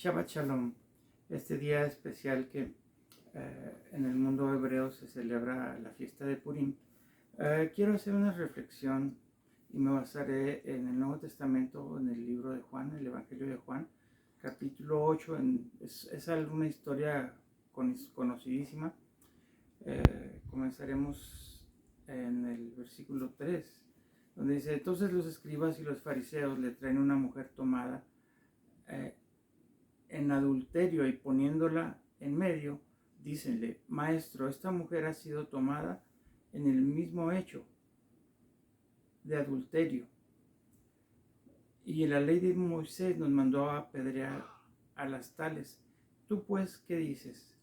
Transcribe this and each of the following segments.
Shabbat Shalom, este día especial que en el mundo hebreo se celebra la fiesta de Purim. Quiero hacer una reflexión y me basaré en el Nuevo Testamento, en el libro de Juan, el Evangelio de Juan, capítulo 8. Es una historia conocidísima. Comenzaremos en el versículo 3, donde dice: entonces los escribas y los fariseos le traen una mujer tomada en adulterio, y poniéndola en medio, dícenle: Maestro, esta mujer ha sido tomada en el mismo hecho de adulterio, y la ley de Moisés nos mandó a apedrear a las tales. Tú pues, ¿qué dices?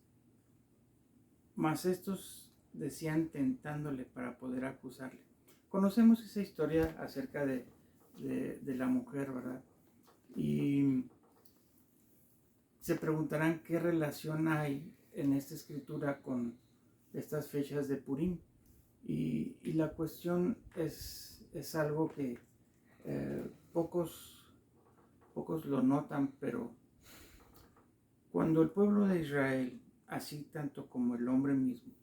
Mas estos decían, tentándole para poder acusarle. Conocemos esa historia acerca de la mujer, ¿verdad? Y se preguntarán qué relación hay en esta escritura con estas fechas de Purim. Y la cuestión es algo que pocos lo notan, pero cuando el pueblo de Israel, así tanto como el hombre mismo,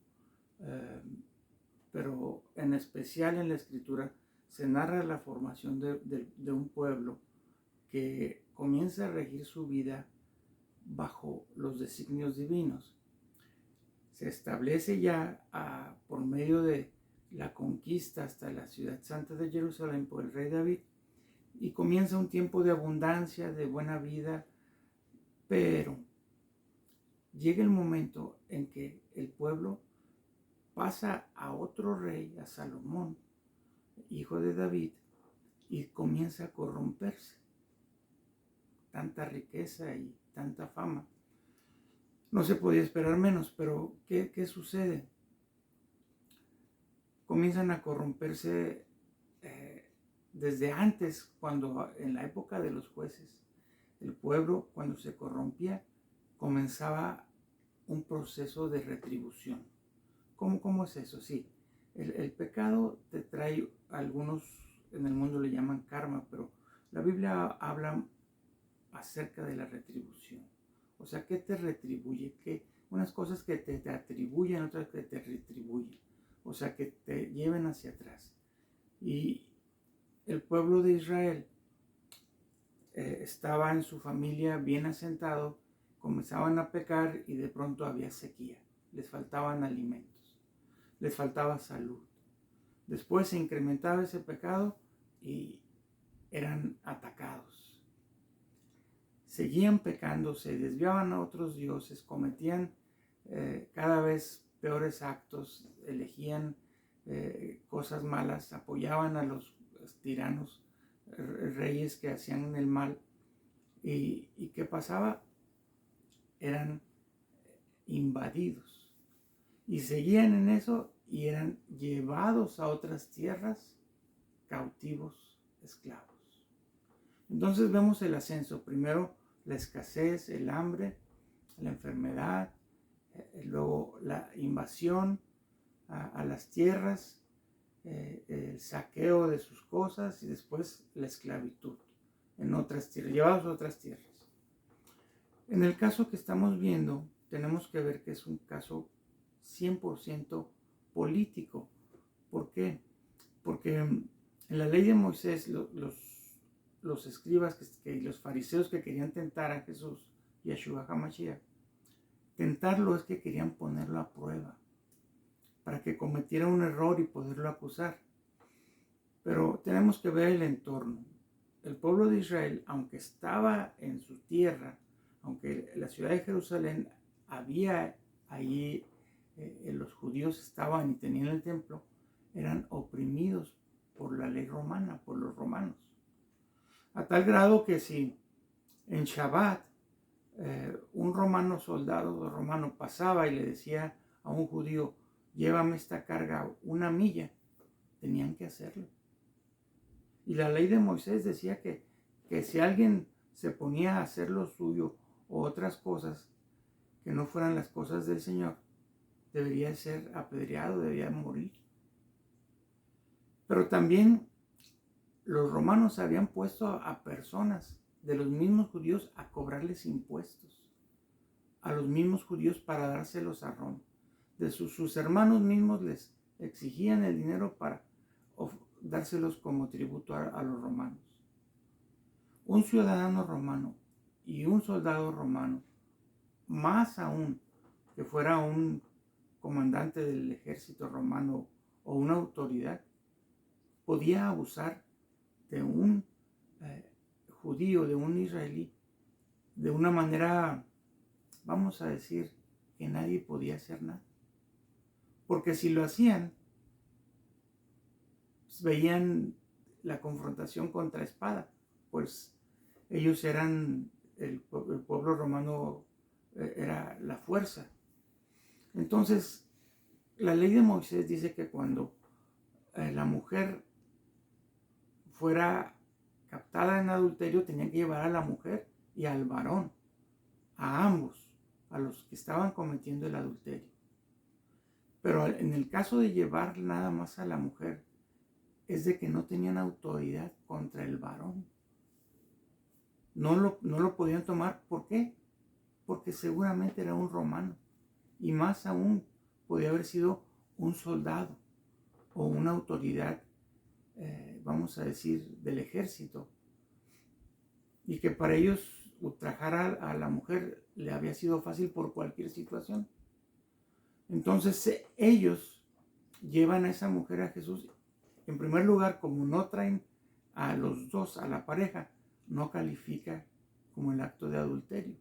pero en especial en la escritura, se narra la formación de un pueblo que comienza a regir su vida bajo los designios divinos. Se establece ya por medio de la conquista hasta la ciudad santa de Jerusalén por el rey David, y comienza un tiempo de abundancia, de buena vida, pero llega el momento en que el pueblo pasa a otro rey, a Salomón, hijo de David, y comienza a corromperse. Tanta riqueza y tanta fama, no se podía esperar menos, pero ¿qué sucede? Comienzan a corromperse desde antes, cuando en la época de los jueces, el pueblo, cuando se corrompía, comenzaba un proceso de retribución. ¿Cómo es eso? Sí, el pecado te trae, algunos en el mundo le llaman karma, pero la Biblia habla acerca de la retribución. O sea, ¿qué te retribuye? Unas cosas que te atribuyen, otras que te retribuyen. O sea, que te lleven hacia atrás. Y el pueblo de Israel estaba en su familia bien asentado, comenzaban a pecar y de pronto había sequía. Les faltaban alimentos, les faltaba salud. Después se incrementaba ese pecado y eran atacados. Seguían pecando, se desviaban a otros dioses, cometían cada vez peores actos, elegían cosas malas, apoyaban a los tiranos, reyes que hacían el mal. ¿Y qué pasaba? Eran invadidos. Y seguían en eso y eran llevados a otras tierras, cautivos, esclavos. Entonces vemos el ascenso. Primero la escasez, el hambre, la enfermedad, luego la invasión a las tierras, el saqueo de sus cosas, y después la esclavitud en otras tierras, llevados a otras tierras. En el caso que estamos viendo, tenemos que ver que es un caso 100% político. ¿Por qué? Porque en la ley de Moisés, los escribas y los fariseos que querían tentar a Jesús, Yeshua HaMashiach, tentarlo es que querían ponerlo a prueba para que cometiera un error y poderlo acusar. Pero tenemos que ver el entorno. El pueblo de Israel, aunque estaba en su tierra, aunque la ciudad de Jerusalén había allí, los judíos estaban y tenían el templo, eran oprimidos por la ley romana, por los romanos. A tal grado que si en Shabbat un soldado romano pasaba y le decía a un judío: llévame esta carga 1 milla, tenían que hacerlo. Y la ley de Moisés decía que si alguien se ponía a hacer lo suyo o otras cosas que no fueran las cosas del Señor, debería ser apedreado, debería morir. Pero también los romanos habían puesto a personas de los mismos judíos a cobrarles impuestos, a los mismos judíos para dárselos a Roma. De sus hermanos mismos les exigían el dinero para dárselos como tributo a los romanos. Un ciudadano romano y un soldado romano, más aún que fuera un comandante del ejército romano o una autoridad, podía abusar de un judío, de un israelí, de una manera, vamos a decir, que nadie podía hacer nada. Porque si lo hacían, pues veían la confrontación contra espada, pues ellos eran, el pueblo romano era la fuerza. Entonces, la ley de Moisés dice que cuando la mujer fuera captada en adulterio, tenían que llevar a la mujer y al varón, a ambos, a los que estaban cometiendo el adulterio. Pero en el caso de llevar nada más a la mujer, es de que no tenían autoridad contra el varón. No lo podían tomar. ¿Por qué? Porque seguramente era un romano. Y más aún podía haber sido un soldado o una autoridad, vamos a decir, del ejército. Y que para ellos ultrajar a la mujer le había sido fácil por cualquier situación. Entonces ellos llevan a esa mujer a Jesús. En primer lugar, como no traen a los dos, a la pareja, no califica como el acto de adulterio.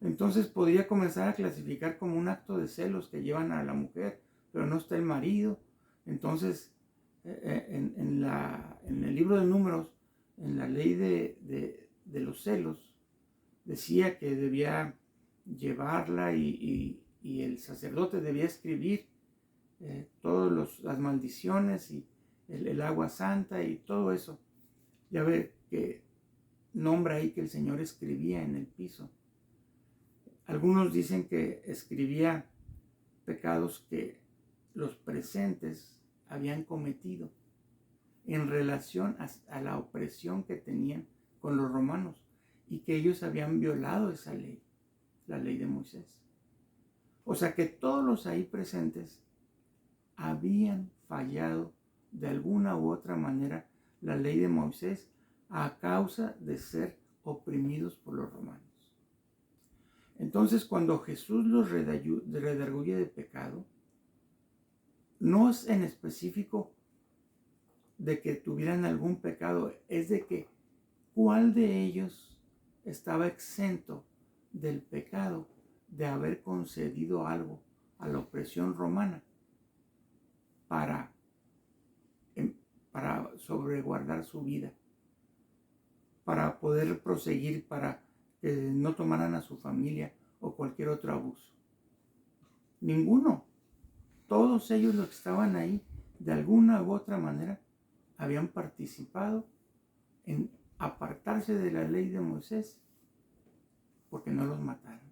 Entonces podría comenzar a clasificar como un acto de celos que llevan a la mujer, pero no está el marido. Entonces, en el libro de Números, en la ley de los celos, decía que debía llevarla y el sacerdote debía escribir todas las maldiciones y el agua santa y todo eso. Ya ve que nombra ahí que el Señor escribía en el piso. Algunos dicen que escribía pecados que los presentes habían cometido en relación a la opresión que tenían con los romanos y que ellos habían violado esa ley, la ley de Moisés. O sea que todos los ahí presentes habían fallado de alguna u otra manera la ley de Moisés a causa de ser oprimidos por los romanos. Entonces, cuando Jesús los redarguye de pecado, no es en específico de que tuvieran algún pecado, es de que cuál de ellos estaba exento del pecado de haber concedido algo a la opresión romana para sobreguardar su vida, para poder proseguir, para que no tomaran a su familia o cualquier otro abuso. Ninguno. Todos ellos los que estaban ahí, de alguna u otra manera, habían participado en apartarse de la ley de Moisés porque no los mataron.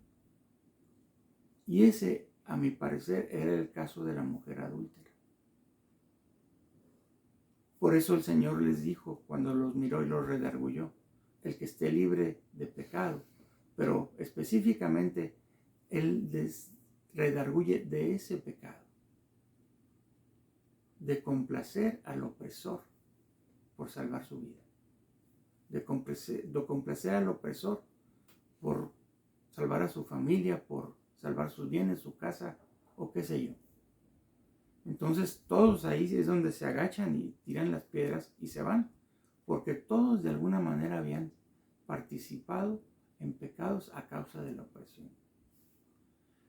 Y ese, a mi parecer, era el caso de la mujer adúltera. Por eso el Señor les dijo, cuando los miró y los redarguyó, el que esté libre de pecado. Pero específicamente, Él les redarguye de ese pecado, de complacer al opresor por salvar su vida, de complacer al opresor por salvar a su familia, por salvar sus bienes, su casa o qué sé yo. Entonces todos ahí es donde se agachan y tiran las piedras y se van, porque todos de alguna manera habían participado en pecados a causa de la opresión.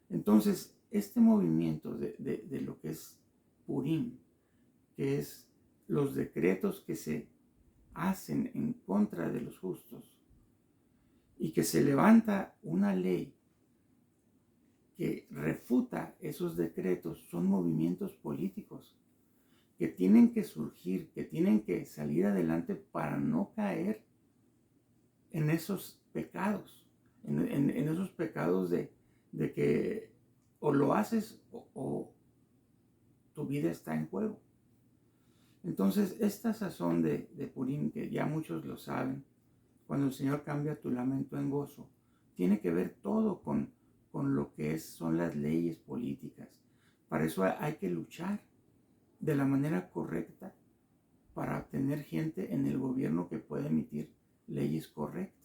Entonces este movimiento de lo que es Purim, que es los decretos que se hacen en contra de los justos y que se levanta una ley que refuta esos decretos, son movimientos políticos que tienen que surgir, que tienen que salir adelante para no caer en esos pecados, en esos pecados de que o lo haces o tu vida está en juego. Entonces, esta sazón de Purim, que ya muchos lo saben, cuando el Señor cambia tu lamento en gozo, tiene que ver todo con lo que son las leyes políticas. Para eso hay que luchar de la manera correcta para tener gente en el gobierno que pueda emitir leyes correctas.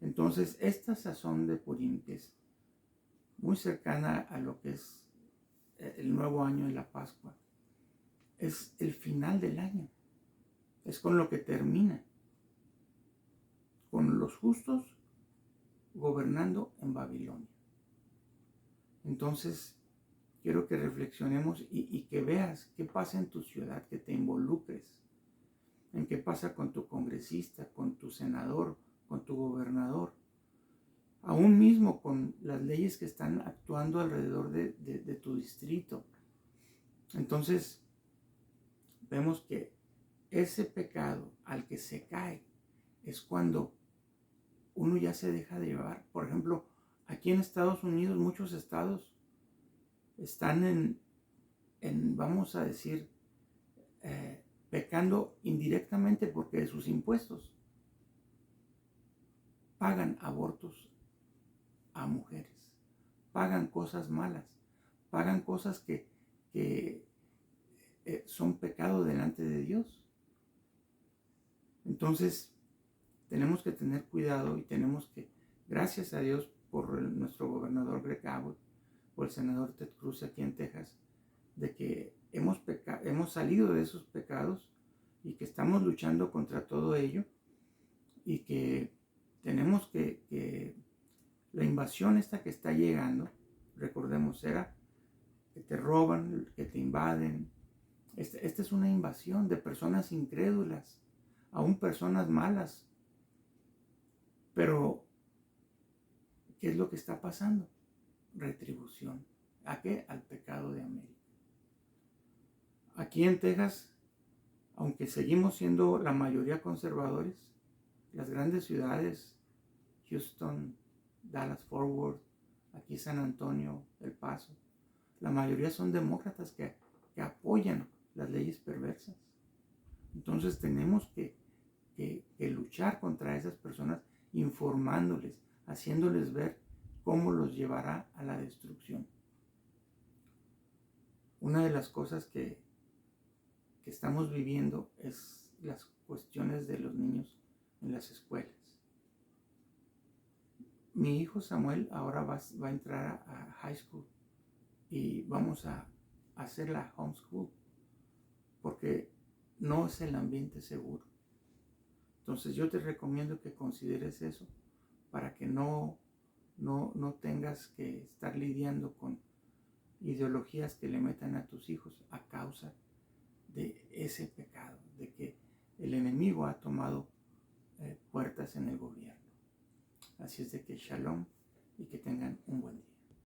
Entonces, esta sazón de Purim, que es muy cercana a lo que es el nuevo año de la Pascua, es el final del año. Es con lo que termina, con los justos gobernando en Babilonia. Entonces, quiero que reflexionemos y que veas qué pasa en tu ciudad, que te involucres en qué pasa con tu congresista, con tu senador, con tu gobernador, aún mismo con las leyes que están actuando alrededor de tu distrito. Entonces, vemos que ese pecado al que se cae es cuando uno ya se deja de llevar. Por ejemplo, aquí en Estados Unidos, muchos estados están vamos a decir, pecando indirectamente porque de sus impuestos pagan abortos a mujeres, pagan cosas malas, pagan cosas que son pecado delante de Dios. Entonces, tenemos que tener cuidado y tenemos que, gracias a Dios por nuestro gobernador Greg Abbott, por el senador Ted Cruz aquí en Texas, de que hemos salido de esos pecados y que estamos luchando contra todo ello y que tenemos que la invasión esta que está llegando, recordemos, era que te roban, que te invaden. Esta es una invasión de personas incrédulas, aún personas malas. Pero, ¿qué es lo que está pasando? Retribución. ¿A qué? Al pecado de América. Aquí en Texas, aunque seguimos siendo la mayoría conservadores, las grandes ciudades, Houston, Dallas, Fort Worth, aquí San Antonio, El Paso, la mayoría son demócratas que apoyan las leyes perversas. Entonces tenemos que luchar contra esas personas, informándoles, haciéndoles ver cómo los llevará a la destrucción. Una de las cosas que estamos viviendo es las cuestiones de los niños en las escuelas. Mi hijo Samuel ahora va a entrar a high school y vamos a hacer la homeschool porque no es el ambiente seguro. Entonces yo te recomiendo que consideres eso para que no tengas que estar lidiando con ideologías que le metan a tus hijos a causa de ese pecado, de que el enemigo ha tomado puertas en el gobierno. Así es de que shalom y que tengan un buen día.